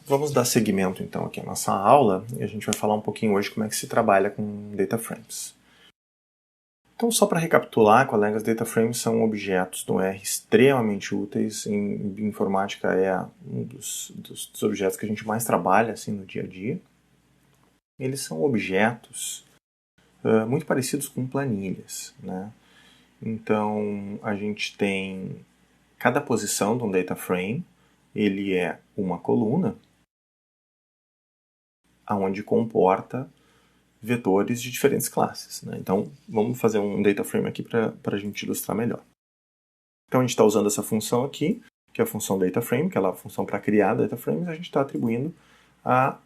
Vamos dar seguimento então aqui à nossa aula e a gente vai falar um pouquinho hoje como é que se trabalha com data frames. Então, só para recapitular, colegas, data frames são objetos no R extremamente úteis. Em informática é um dos objetos que a gente mais trabalha assim, no dia a dia. Eles são objetos muito parecidos com planilhas, né? Então, a gente tem cada posição de um data frame, ele é uma coluna, onde comporta vetores de diferentes classes, né? Então, vamos fazer um data frame aqui para a gente ilustrar melhor. Então, a gente está usando essa função aqui, que é a função data frame, que é a função para criar data frames, a gente está atribuindo a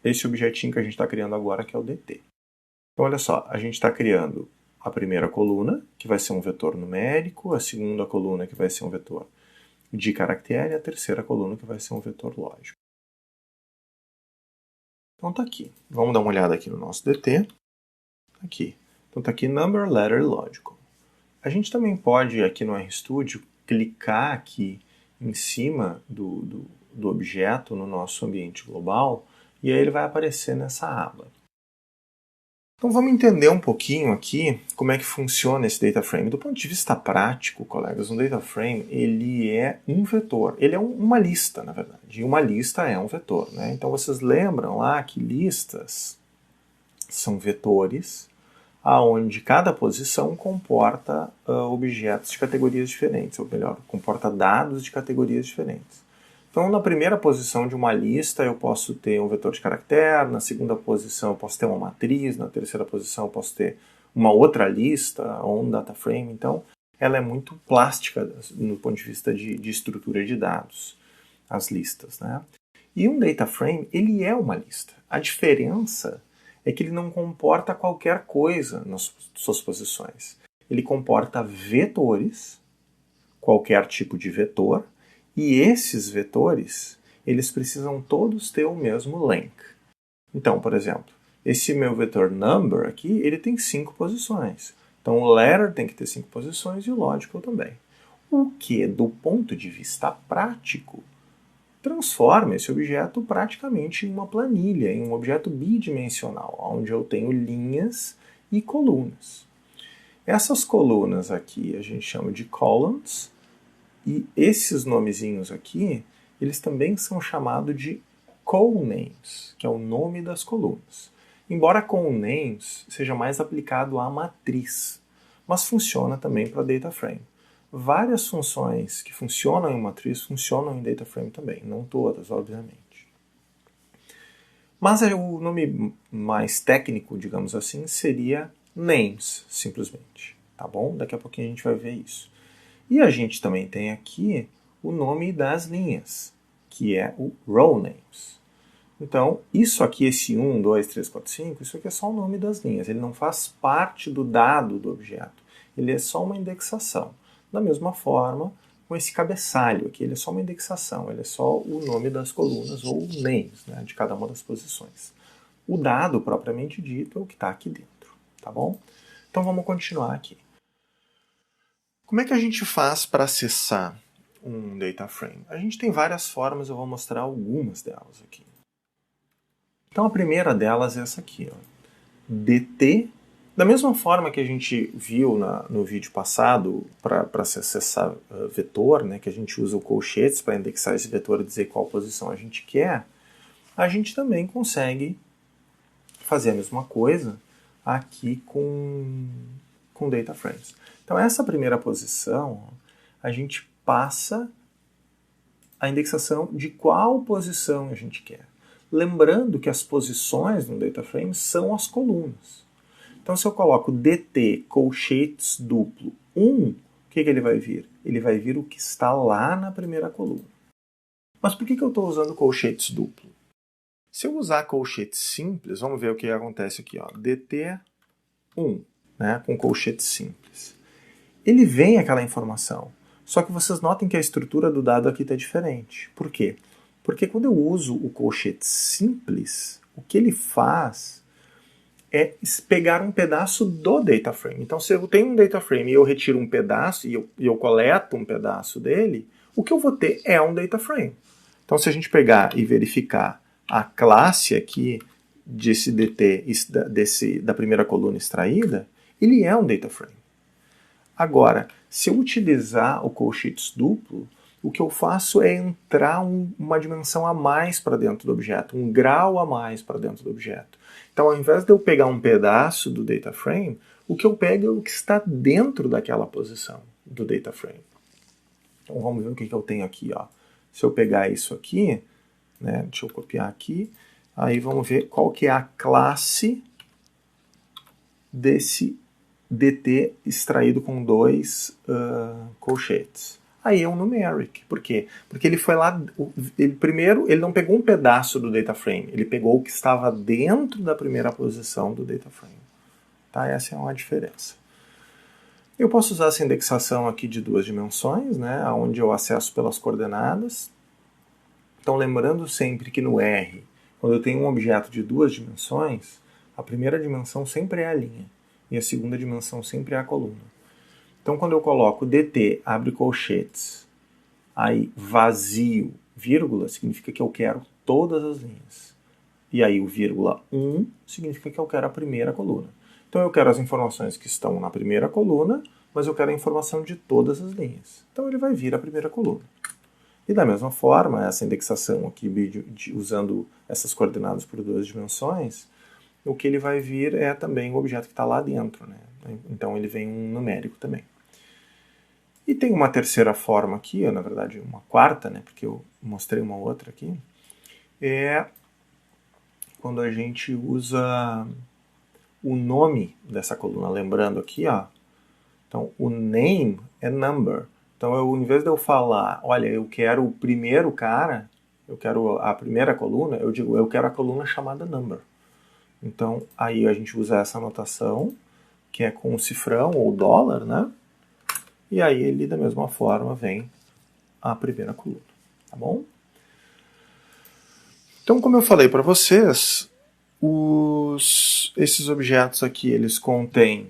esse objetinho que a gente está criando agora, que é o dt. Então, olha só, a gente está criando a primeira coluna, que vai ser um vetor numérico, a segunda coluna, que vai ser um vetor de caractere, e a terceira coluna, que vai ser um vetor lógico. Então está aqui. Vamos dar uma olhada aqui no nosso dt. Aqui. Então está aqui number, letter e logical. A gente também pode, aqui no RStudio, clicar aqui em cima do objeto no nosso ambiente global e aí ele vai aparecer nessa aba. Então vamos entender um pouquinho aqui como é que funciona esse data frame. Do ponto de vista prático, colegas, um data frame ele é um vetor. Ele é uma lista, na verdade. E uma lista é um vetor, né? Então vocês lembram lá que listas são vetores onde cada posição comporta objetos de categorias diferentes, ou melhor, comporta dados de categorias diferentes. Então, na primeira posição de uma lista, eu posso ter um vetor de caractere, na segunda posição eu posso ter uma matriz, na terceira posição eu posso ter uma outra lista, ou um data frame. Então, ela é muito plástica no ponto de vista de estrutura de dados, as listas, né? E um data frame, ele é uma lista. A diferença é que ele não comporta qualquer coisa nas suas posições. Ele comporta vetores, qualquer tipo de vetor, e esses vetores, eles precisam todos ter o mesmo length. Então, por exemplo, esse meu vetor number aqui, ele tem 5 posições. Então, o letter tem que ter 5 posições e o logical também. O que, do ponto de vista prático, transforma esse objeto praticamente em uma planilha, em um objeto bidimensional, onde eu tenho linhas e colunas. Essas colunas aqui a gente chama de columns, e esses nomezinhos aqui, eles também são chamados de conames, que é o nome das colunas. Embora conames seja mais aplicado à matriz, mas funciona também para data frame. Várias funções que funcionam em matriz funcionam em data frame também, não todas, obviamente. Mas o nome mais técnico, digamos assim, seria names, simplesmente. Tá bom? Daqui a pouquinho a gente vai ver isso. E a gente também tem aqui o nome das linhas, que é o row names. Então, isso aqui, esse 1, 2, 3, 4, 5, isso aqui é só o nome das linhas. Ele não faz parte do dado do objeto. Ele é só uma indexação. Da mesma forma, com esse cabeçalho aqui, ele é só uma indexação. Ele é só o nome das colunas, ou names, né, de cada uma das posições. O dado, propriamente dito, é o que está aqui dentro. Tá bom? Então, vamos continuar aqui. Como é que a gente faz para acessar um data frame? A gente tem várias formas, eu vou mostrar algumas delas aqui. Então a primeira delas é essa aqui, ó. dt. Da mesma forma que a gente viu no vídeo passado para se acessar vetor, né, que a gente usa o colchetes para indexar esse vetor e dizer qual posição a gente quer, a gente também consegue fazer a mesma coisa aqui com data frames. Então, essa primeira posição, a gente passa a indexação de qual posição a gente quer. Lembrando que as posições no data frame são as colunas. Então, se eu coloco dt colchetes duplo 1, o que ele vai vir? Ele vai vir o que está lá na primeira coluna. Mas por que eu estou usando colchetes duplo? Se eu usar colchetes simples, vamos ver o que acontece aqui. Ó. dt 1, né, com colchetes simples. Ele vem aquela informação, só que vocês notem que a estrutura do dado aqui está diferente. Por quê? Porque quando eu uso o colchete simples, o que ele faz é pegar um pedaço do data frame. Então, se eu tenho um data frame e eu retiro um pedaço e eu coleto um pedaço dele, o que eu vou ter é um data frame. Então, se a gente pegar e verificar a classe aqui desse DT, da primeira coluna extraída, ele é um data frame. Agora, se eu utilizar o colchetes duplo, o que eu faço é entrar uma dimensão a mais para dentro do objeto, um grau a mais para dentro do objeto. Então, ao invés de eu pegar um pedaço do data frame, o que eu pego é o que está dentro daquela posição do data frame. Então, vamos ver o que eu tenho aqui. Ó. Se eu pegar isso aqui, né, deixa eu copiar aqui, aí vamos ver qual que é a classe desse DT extraído com dois colchetes. Aí é um numeric. Por quê? Porque ele foi lá, primeiro, ele não pegou um pedaço do data frame, ele pegou o que estava dentro da primeira posição do data frame. Tá? Essa é uma diferença. Eu posso usar essa indexação aqui de 2 dimensões, né, onde eu acesso pelas coordenadas. Então, lembrando sempre que no R, quando eu tenho um objeto de 2 dimensões, a primeira dimensão sempre é a linha e a segunda dimensão sempre é a coluna. Então, quando eu coloco dt, abre colchetes, aí vazio, vírgula, significa que eu quero todas as linhas. E aí o vírgula 1 significa que eu quero a primeira coluna. Então, eu quero as informações que estão na primeira coluna, mas eu quero a informação de todas as linhas. Então, ele vai vir a primeira coluna. E da mesma forma, essa indexação aqui, usando essas coordenadas por 2 dimensões, o que ele vai vir é também o objeto que está lá dentro, né? Então ele vem um numérico também. E tem uma terceira forma aqui, na verdade uma quarta, né? Porque eu mostrei uma outra aqui, é quando a gente usa o nome dessa coluna. Lembrando aqui, ó, então o name é number. Então, ao invés de eu falar, olha, eu quero o primeiro cara, eu quero a primeira coluna, eu digo, eu quero a coluna chamada number. Então, aí a gente usa essa anotação, que é com o cifrão ou dólar, né? E aí ele, da mesma forma, vem a primeira coluna, tá bom? Então, como eu falei para vocês, esses objetos aqui, eles contêm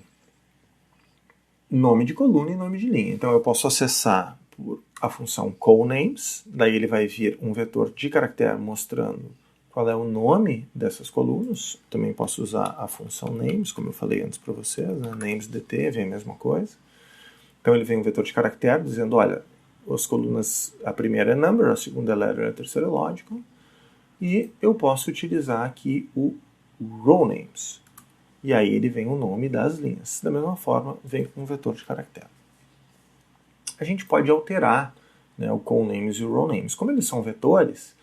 nome de coluna e nome de linha. Então eu posso acessar por a função callNames, daí ele vai vir um vetor de caractere mostrando qual é o nome dessas colunas. Também posso usar a função names, como eu falei antes para vocês, né? Names.dt vem a mesma coisa. Então ele vem um vetor de caractere dizendo, olha, as colunas, a primeira é number, a segunda é letter, a terceira é logical. E eu posso utilizar aqui o rowNames. E aí ele vem o nome das linhas. Da mesma forma, vem com um vetor de caractere. A gente pode alterar, né, o callNames e o rowNames. Como eles são vetores,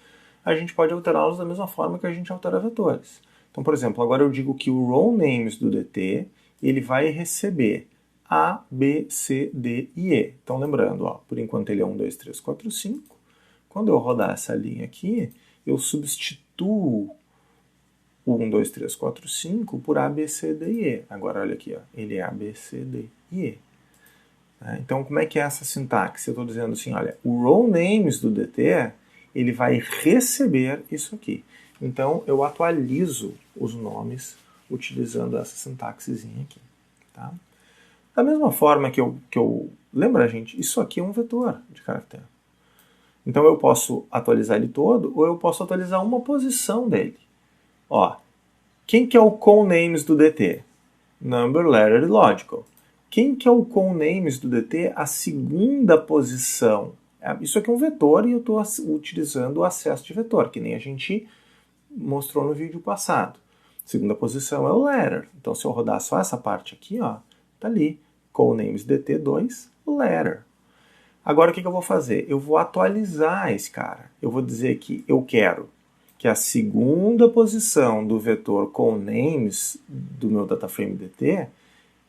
a gente pode alterá-los da mesma forma que a gente altera vetores. Então, por exemplo, agora eu digo que o rowNames do DT, ele vai receber A, B, C, D e E. Então, lembrando, ó, por enquanto ele é 1, 2, 3, 4, 5. Quando eu rodar essa linha aqui, eu substituo 1, 2, 3, 4, 5 por A, B, C, D e E. Agora, olha aqui, ó, ele é A, B, C, D e E. Então, como é que é essa sintaxe? Eu estou dizendo assim, olha, o rowNames do DT, ele vai receber isso aqui. Então, eu atualizo os nomes utilizando essa sintaxezinha aqui. Tá? Da mesma forma que eu... Lembra, gente? Isso aqui é um vetor de caractere. Então, eu posso atualizar ele todo ou eu posso atualizar uma posição dele. Ó, quem que é o callNames do DT? Number, letter e logical. Quem que é o callNames do DT? A segunda posição. Isso aqui é um vetor e eu estou utilizando o acesso de vetor, que nem a gente mostrou no vídeo passado. Segunda posição é o letter. Então, se eu rodar só essa parte aqui, ó, tá ali. Callnames DT2, letter. Agora, o que eu vou fazer? Eu vou atualizar esse cara. Eu vou dizer que eu quero que a segunda posição do vetor callNames do meu dataframe DT,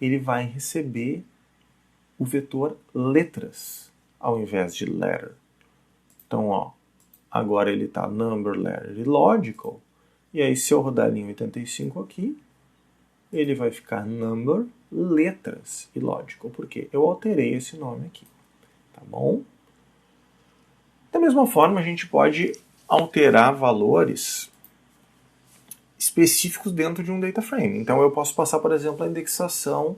ele vai receber o vetor letras ao invés de letter. Então, ó, agora ele está number, letter e logical. E aí, se eu rodar a linha 85 aqui, ele vai ficar number, letras e logical. Por quê? Eu alterei esse nome aqui. Tá bom? Da mesma forma, a gente pode alterar valores específicos dentro de um data frame. Então, eu posso passar, por exemplo, a indexação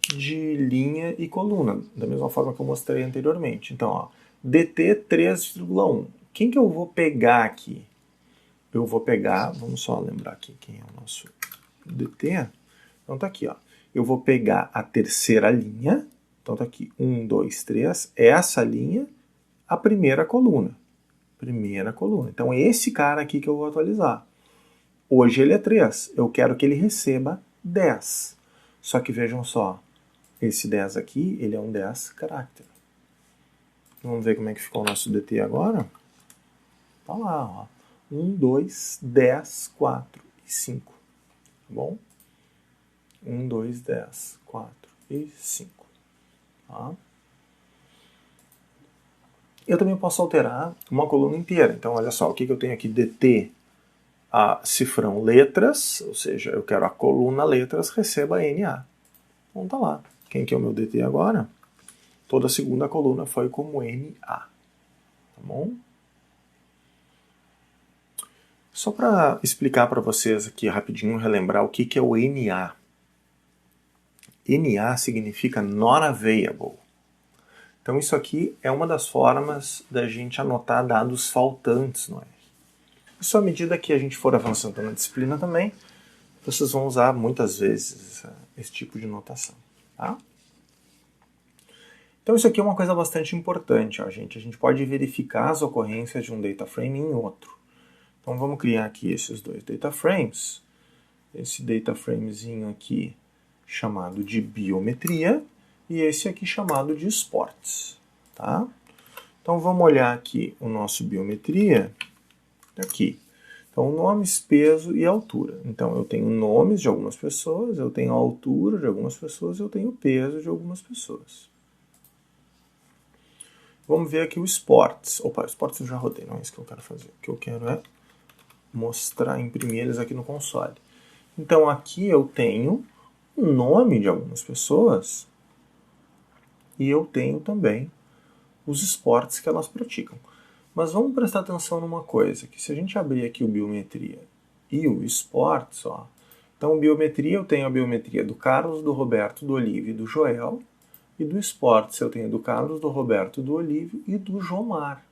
de linha e coluna, da mesma forma que eu mostrei anteriormente. Então, ó, DT 3,1. Quem que eu vou pegar aqui? Eu vou pegar, vamos só lembrar aqui quem é o nosso DT. Então tá aqui, ó. Eu vou pegar a terceira linha. Então tá aqui, 1, 2, 3. Essa linha, a primeira coluna. Primeira coluna. Então esse cara aqui que eu vou atualizar. Hoje ele é 3. Eu quero que ele receba 10. Só que vejam só, esse 10 aqui, ele é um 10 carácter. Vamos ver como é que ficou o nosso DT agora? Tá lá, ó. 1, 2, 10, 4 e 5. Tá bom? 1, 2, 10, 4 e 5. Tá? Eu também posso alterar uma coluna inteira. Então, olha só, o que eu tenho aqui? DT, cifrão letras, ou seja, eu quero a coluna letras receba NA. Então tá lá. Quem que é o meu DT agora? Toda a segunda coluna foi como NA. Tá bom? Só para explicar para vocês aqui rapidinho, relembrar o que é o NA. NA significa Not Available. Então isso aqui é uma das formas da gente anotar dados faltantes no R. Isso à medida que a gente for avançando na disciplina também, vocês vão usar muitas vezes esse tipo de notação. Tá? Então isso aqui é uma coisa bastante importante, ó, gente. A gente pode verificar as ocorrências de um data frame em outro. Então vamos criar aqui esses dois data frames. Esse data framezinho aqui chamado de biometria e esse aqui chamado de esportes. Tá? Então vamos olhar aqui o nosso biometria. Aqui. Então nomes, peso e altura. Então eu tenho nomes de algumas pessoas, eu tenho a altura de algumas pessoas, eu tenho o peso de algumas pessoas. Vamos ver aqui o esportes. Opa, esportes eu já rodei, não é isso que eu quero fazer. O que eu quero é mostrar, imprimir eles aqui no console. Então aqui eu tenho o nome de algumas pessoas e eu tenho também os esportes que elas praticam. Mas vamos prestar atenção numa coisa, que se a gente abrir aqui o biometria e o esportes, ó, então biometria eu tenho a biometria do Carlos, do Roberto, do Olívio e do Joel, e do esportes eu tenho do Carlos, do Roberto, do Olívio e do Jomar.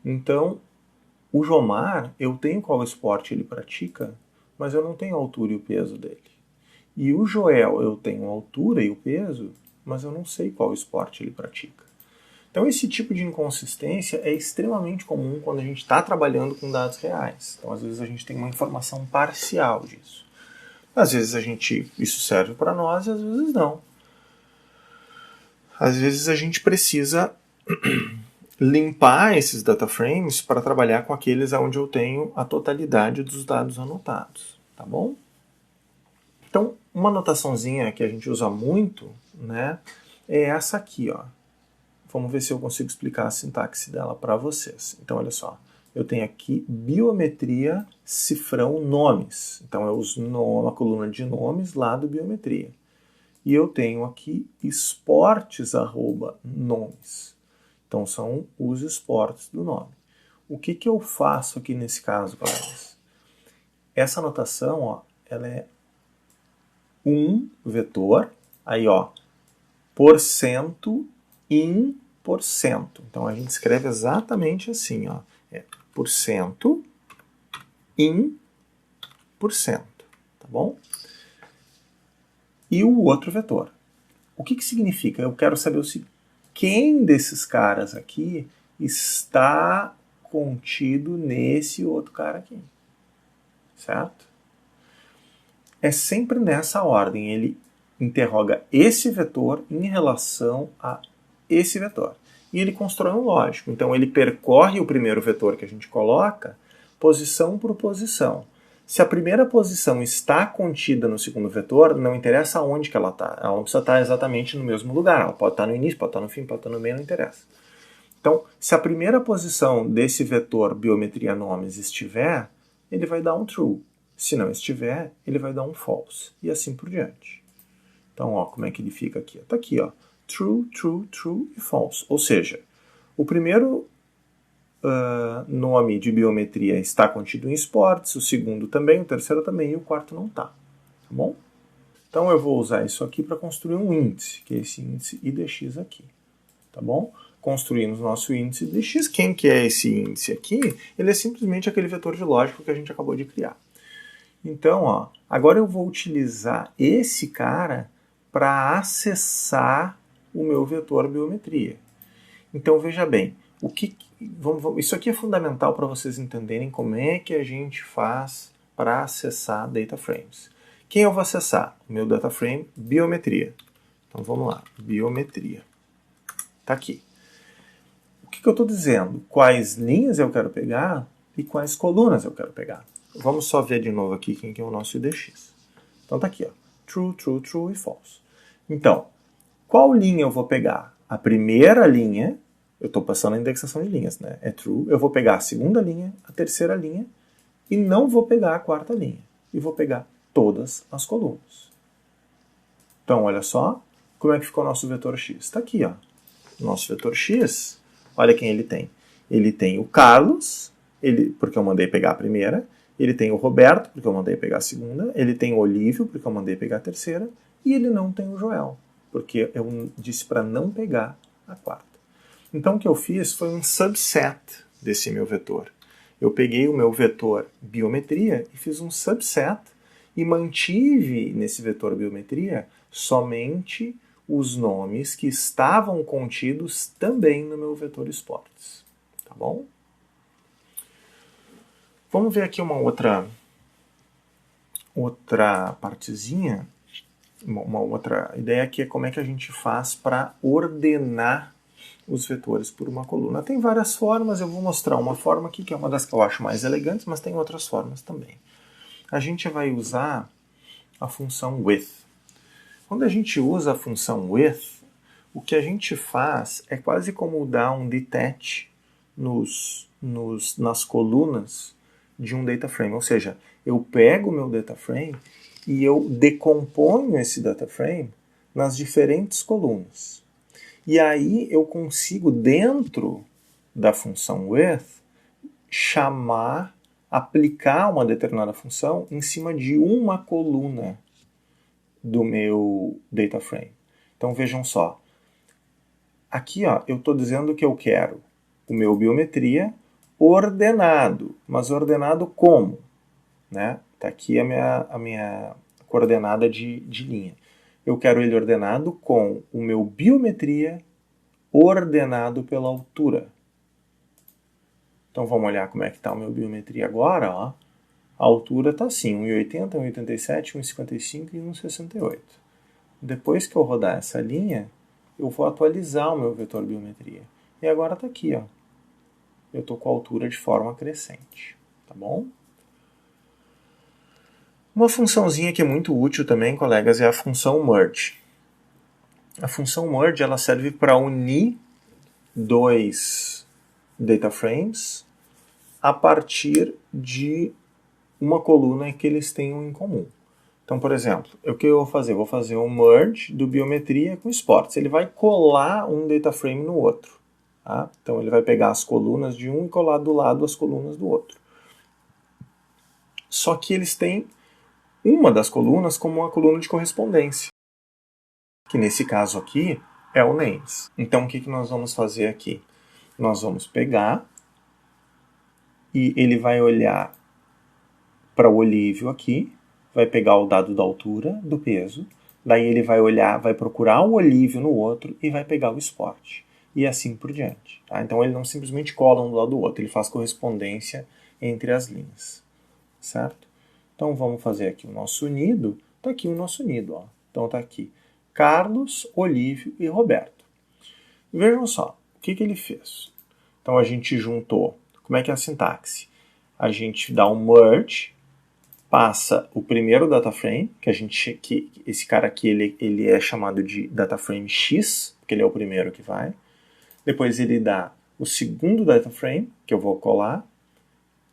Então, o Jomar, eu tenho qual esporte ele pratica, mas eu não tenho a altura e o peso dele. E o Joel, eu tenho a altura e o peso, mas eu não sei qual esporte ele pratica. Então esse tipo de inconsistência é extremamente comum quando a gente está trabalhando com dados reais. Então às vezes a gente tem uma informação parcial disso. Às vezes isso serve para nós e às vezes não. Às vezes a gente precisa limpar esses data frames para trabalhar com aqueles onde eu tenho a totalidade dos dados anotados, tá bom? Então, uma anotaçãozinha que a gente usa muito, né, é essa aqui, ó. Vamos ver se eu consigo explicar a sintaxe dela para vocês. Então, olha só, eu tenho aqui biometria, cifrão, nomes. Então, eu uso a coluna de nomes lá do biometria. E eu tenho aqui esportes, @nomes. Então, são os esportes do nome. O que eu faço aqui nesse caso, galera? Essa anotação, ó, ela é um vetor, aí, ó, porcento in porcento. Então, a gente escreve exatamente assim, ó, é porcento in porcento, tá bom? E o outro vetor. O que significa? Eu quero saber quem desses caras aqui está contido nesse outro cara aqui. Certo? É sempre nessa ordem. Ele interroga esse vetor em relação a esse vetor. E ele constrói um lógico. Então ele percorre o primeiro vetor que a gente coloca, posição por posição. Se a primeira posição está contida no segundo vetor, não interessa onde que ela está. Ela não precisa estar exatamente no mesmo lugar. Ela pode estar no início, pode estar no fim, pode estar no meio, não interessa. Então, se a primeira posição desse vetor biometria nomes estiver, ele vai dar um true. Se não estiver, ele vai dar um false. E assim por diante. Então, ó, como é que ele fica aqui? Está aqui, ó. True, true, true e false. Ou seja, o primeiro nome de biometria está contido em esportes, o segundo também, o terceiro também e o quarto não está. Tá bom? Então eu vou usar isso aqui para construir um índice, que é esse índice IDX aqui. Tá bom? construímos nosso índice de x. Quem que é esse índice aqui? Ele é simplesmente aquele vetor de lógica que a gente acabou de criar. Então, ó, agora eu vou utilizar esse cara para acessar o meu vetor biometria. Então, veja bem, isso aqui é fundamental para vocês entenderem como é que a gente faz para acessar data frames. Quem eu vou acessar? O meu data frame biometria. Então, vamos lá, biometria. Está aqui. O que eu estou dizendo? Quais linhas eu quero pegar e quais colunas eu quero pegar. Vamos só ver de novo aqui quem que é o nosso IDX. Então tá aqui, ó. True, true, true e false. Então, qual linha eu vou pegar? A primeira linha, eu estou passando a indexação de linhas, né? É true. Eu vou pegar a segunda linha, a terceira linha e não vou pegar a quarta linha. E vou pegar todas as colunas. Então, olha só como é que ficou o nosso vetor X. Está aqui, ó. Nosso vetor X, olha quem ele tem. Ele tem o Carlos, porque eu mandei pegar a primeira. Ele tem o Roberto, porque eu mandei pegar a segunda. Ele tem o Olívio, porque eu mandei pegar a terceira. E ele não tem o Joel, porque eu disse para não pegar a quarta. Então o que eu fiz foi um subset desse meu vetor. Eu peguei o meu vetor biometria e fiz um subset e mantive nesse vetor biometria somente os nomes que estavam contidos também no meu vetor esportes. Tá bom? Vamos ver aqui uma outra partezinha, uma outra ideia, que é como é que a gente faz para ordenar os vetores por uma coluna. Tem várias formas, eu vou mostrar uma forma aqui, que é uma das que eu acho mais elegantes, mas tem outras formas também. A gente vai usar a função with. Quando a gente usa a função with, o que a gente faz é quase como dar um detach nas colunas de um data frame. Ou seja, eu pego o meu data frame e eu decomponho esse data frame nas diferentes colunas. E aí eu consigo, dentro da função with, aplicar uma determinada função em cima de uma coluna do meu data frame. Então vejam só. Aqui, ó, eu estou dizendo que eu quero o meu biometria ordenado. Mas ordenado como? Né? Tá aqui a minha coordenada de linha. Eu quero ele ordenado com o meu biometria ordenado pela altura. Então vamos olhar como é que está o meu biometria agora. Ó. A altura está assim, 1,80, 1,87, 1,55 e 1,68. Depois que eu rodar essa linha, eu vou atualizar o meu vetor biometria. E agora está aqui, ó. Eu estou com a altura de forma crescente. Tá bom? Uma funçãozinha que é muito útil também, colegas, é a função merge. A função merge ela serve para unir dois data frames a partir de uma coluna que eles tenham em comum. Então, por exemplo, o que eu vou fazer? Vou fazer um merge do biometria com esportes. Ele vai colar um data frame no outro. Tá? Então, ele vai pegar as colunas de um e colar do lado as colunas do outro. Só que eles têm uma das colunas como uma coluna de correspondência, que nesse caso aqui é o names. Então, o que nós vamos fazer aqui? Nós vamos pegar e ele vai olhar para o Olívio aqui, vai pegar o dado da altura, do peso, daí ele vai olhar, vai procurar o Olívio no outro e vai pegar o esporte. E assim por diante. Tá? Então ele não simplesmente cola um do lado do outro, ele faz correspondência entre as linhas. Certo? Então vamos fazer aqui o nosso unido. Está aqui o nosso unido. Ó. Então está aqui Carlos, Olívio e Roberto. Vejam só, o que ele fez? Então a gente juntou. Como é que é a sintaxe? A gente dá um merge, passa o primeiro data frame, que esse cara aqui ele é chamado de data frame X, porque ele é o primeiro que vai. Depois ele dá o segundo data frame, que eu vou colar,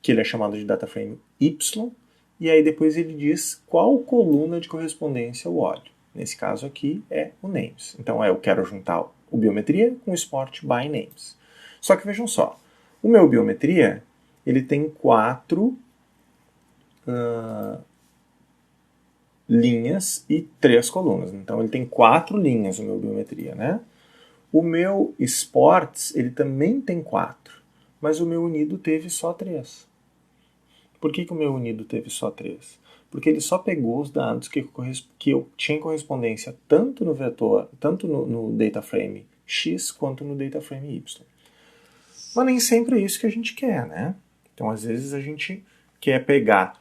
que ele é chamado de data frame Y, e aí depois ele diz qual coluna de correspondência eu olho. Nesse caso aqui é o names. Então eu quero juntar o biometria com o sport by names. Só que vejam só, o meu biometria ele tem 4 linhas e 3 colunas. Então ele tem 4 linhas o meu biometria, né? O meu sports, ele também tem 4, mas o meu unido teve só 3. Por que o meu unido teve só 3? Porque ele só pegou os dados que eu tinha correspondência tanto no vetor, tanto no data frame X quanto no data frame Y. Mas nem sempre é isso que a gente quer, né? Então, às vezes, a gente quer pegar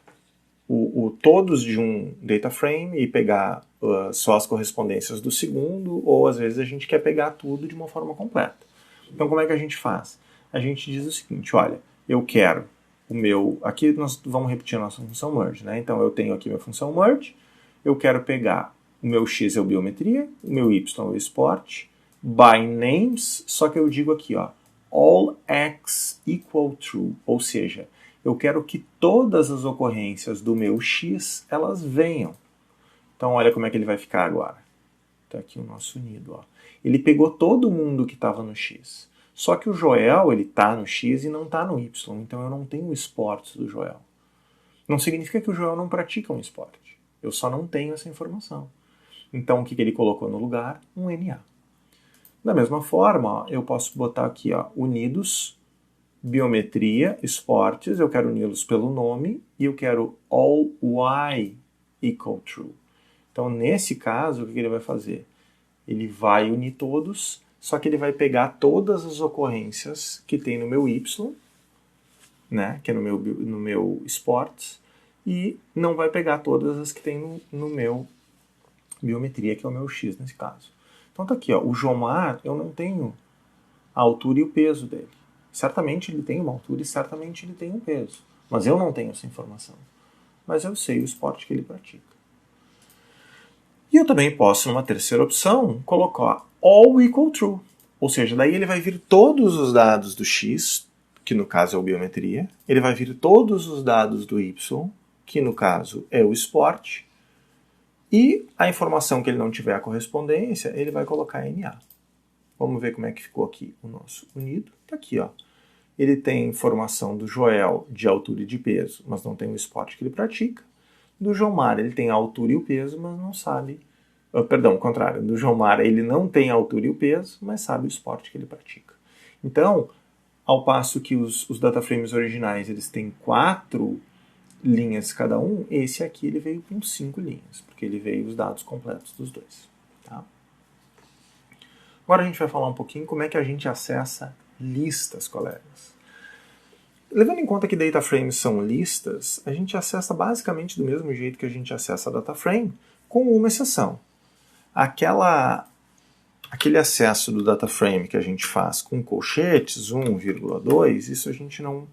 todos de um data frame e pegar só as correspondências do segundo, ou às vezes a gente quer pegar tudo de uma forma completa. Então, como é que a gente faz? A gente diz o seguinte, olha, eu quero o meu... Aqui nós vamos repetir a nossa função merge, né? Então, eu tenho aqui minha função merge, eu quero pegar o meu x é o biometria, o meu y é o export, by names, só que eu digo aqui, ó, all x equal true, ou seja, eu quero que todas as ocorrências do meu x, elas venham. Então, olha como é que ele vai ficar agora. Está aqui o nosso unido. Ó. Ele pegou todo mundo que estava no x. Só que o Joel, ele está no x e não está no y. Então, eu não tenho o esportes do Joel. Não significa que o Joel não pratica um esporte. Eu só não tenho essa informação. Então, o que ele colocou no lugar? Um NA. Da mesma forma, ó, eu posso botar aqui, ó, unidos, biometria, esportes, eu quero uni-los pelo nome e eu quero all y equal true. Então, nesse caso, o que ele vai fazer? Ele vai unir todos, só que ele vai pegar todas as ocorrências que tem no meu y, né, que é no meu esportes, e não vai pegar todas as que tem no meu biometria, que é o meu x nesse caso. Então tá aqui, ó, o Jomar, eu não tenho a altura e o peso dele. Certamente ele tem uma altura e certamente ele tem um peso. Mas eu não tenho essa informação. Mas eu sei o esporte que ele pratica. E eu também posso, numa terceira opção, colocar all equal true. Ou seja, daí ele vai vir todos os dados do x, que no caso é o biometria. Ele vai vir todos os dados do y, que no caso é o esporte. E a informação que ele não tiver a correspondência, ele vai colocar NA. Vamos ver como é que ficou aqui o nosso unido. Está aqui, ó. Ele tem informação do Joel de altura e de peso, mas não tem o esporte que ele pratica. Do Jomar, ele tem a altura e o peso, mas não sabe... Perdão, o contrário. Do Jomar, ele não tem a altura e o peso, mas sabe o esporte que ele pratica. Então, ao passo que os dataframes originais eles têm 4 linhas cada um, esse aqui ele veio com 5 linhas, porque ele veio os dados completos dos dois. Tá? Agora a gente vai falar um pouquinho como é que a gente acessa listas, colegas. Levando em conta que data frames são listas, a gente acessa basicamente do mesmo jeito que a gente acessa data frame, com uma exceção. Aquele acesso do data frame que a gente faz com colchetes, 1,2, isso a gente não...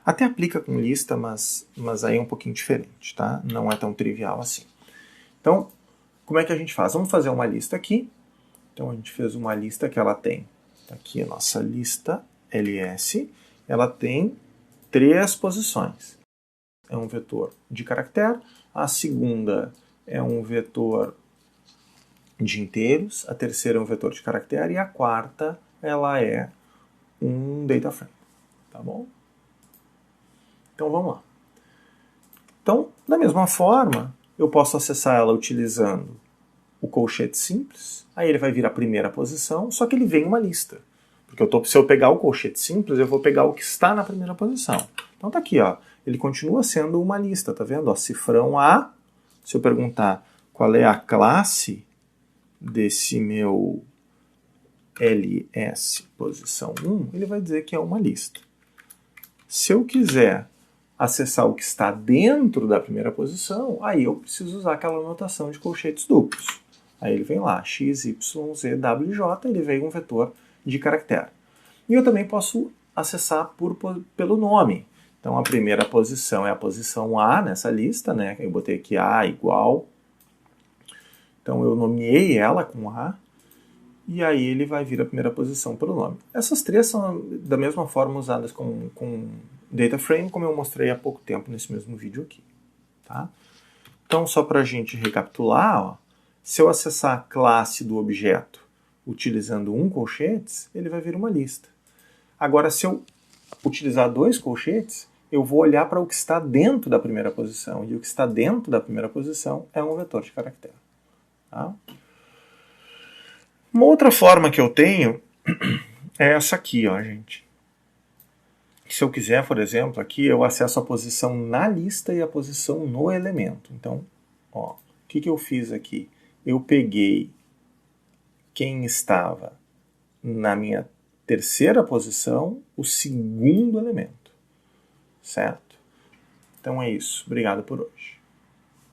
Até aplica com lista, mas aí é um pouquinho diferente, tá? Não é tão trivial assim. Então, como é que a gente faz? Vamos fazer uma lista aqui. Então, a gente fez uma lista que ela tem... Tá aqui a nossa lista ls. Ela tem 3 posições. É um vetor de caractere. A segunda é um vetor de inteiros. A terceira é um vetor de caractere. E a quarta, ela é um data frame. Tá bom? Então, vamos lá. Então, da mesma forma, eu posso acessar ela utilizando o colchete simples. Aí ele vai vir a primeira posição, só que ele vem uma lista. Porque se eu pegar o colchete simples, eu vou pegar o que está na primeira posição. Então tá aqui, ó. Ele continua sendo uma lista, tá vendo? Ó, cifrão A. Se eu perguntar qual é a classe desse meu ls posição 1, ele vai dizer que é uma lista. Se eu quiser acessar o que está dentro da primeira posição, aí eu preciso usar aquela notação de colchetes duplos. Aí ele vem lá, x, y, z, w, j, ele vem um vetor de caractere. E eu também posso acessar pelo nome. Então a primeira posição é a posição A nessa lista, né? Eu botei aqui A igual. Então eu nomeei ela com A, e aí ele vai vir a primeira posição pelo nome. Essas 3 são da mesma forma usadas com data frame, como eu mostrei há pouco tempo nesse mesmo vídeo aqui. Tá? Então, só para a gente recapitular, ó, se eu acessar a classe do objeto utilizando um colchetes, ele vai vir uma lista. Agora, se eu utilizar 2 colchetes, eu vou olhar para o que está dentro da primeira posição, e o que está dentro da primeira posição é um vetor de caractere. Tá? Uma outra forma que eu tenho é essa aqui, ó, gente. Se eu quiser, por exemplo, aqui eu acesso a posição na lista e a posição no elemento. Então, ó, o que eu fiz aqui? Eu peguei quem estava na minha terceira posição, o segundo elemento, certo? Então é isso. Obrigado por hoje.